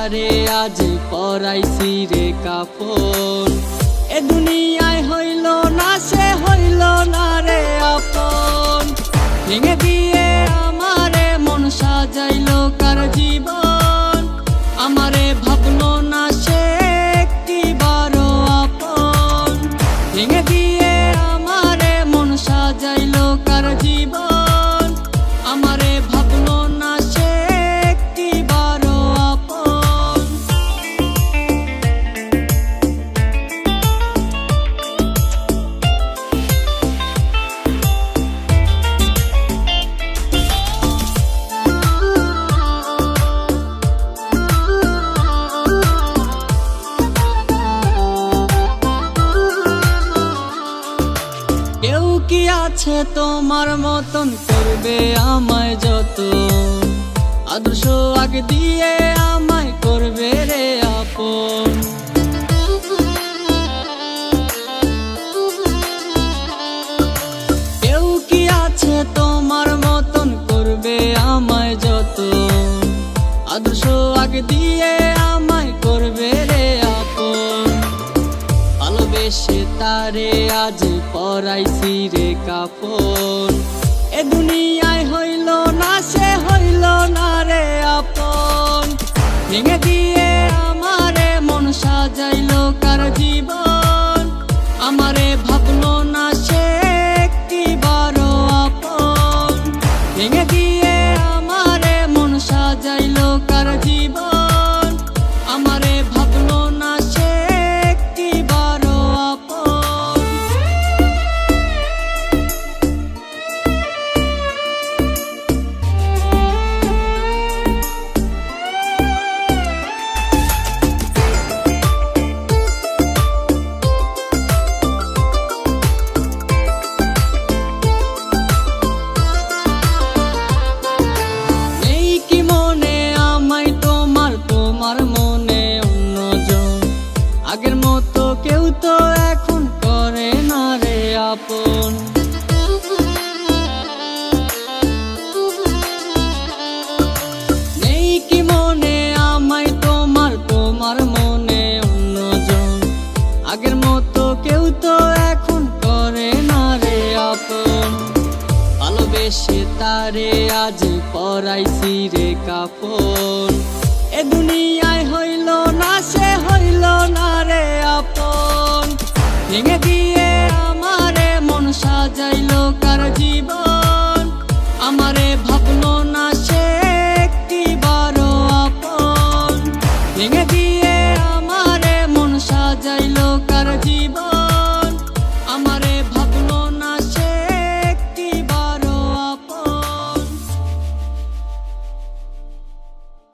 তারে আজ পরাইছি রে কাফন। এ দুনিয়ায় হইল না সে হইল না রে আপন। ভেঙে দিয়ে আমারে মন সাজাইলো কার জীবন, আমারে ভাবলো না সে একটিবারও আপন। ভেঙে দিয়ে আমারে মন সাজাইলো কার জীবন, আমারে ভাবলো না সে একটিবারও আপন। কেউ কি আছে তোমার মতন করবে আমায় যতন, আদর্শ আগে দিয়ে আমায় করবে রে আপন। কেউ কি আছে তোমার মতন করবে আমায় যতন, আদর্শ আগে দিয়ে আমায় করবে রে আপন। ভালোবেসে তারে আজ পরাইছি রে কাফন। এ দুনিয়ায় হইল না সে হইল না রে আপন। ভেঙে দিয়ে আমারে মন সাজাইলো কার জীবন, আমারে ভাবলো না সে একটিবারও আপন। ভেঙে দিয়ে আমারে মন সাজাইলো কার জীবন, আমারে ভাবলো না সে একটিবারও আপন। নেই কি মনে আমায় তোমার, তোমার মনে অন্যজন। আগের মতো কেউ তো এখন করে না রে আপন। নেই কি মনে আমায় তোমার, তোমার মনে অন্যজন। আগের মতো কেউ তো এখন করে না রে আপন। ভালোবেসে তারে আজ পরাইছি রে কাফন। এ দুনিয়ায় হইল না সে হইল না রে আপন। ভেঙে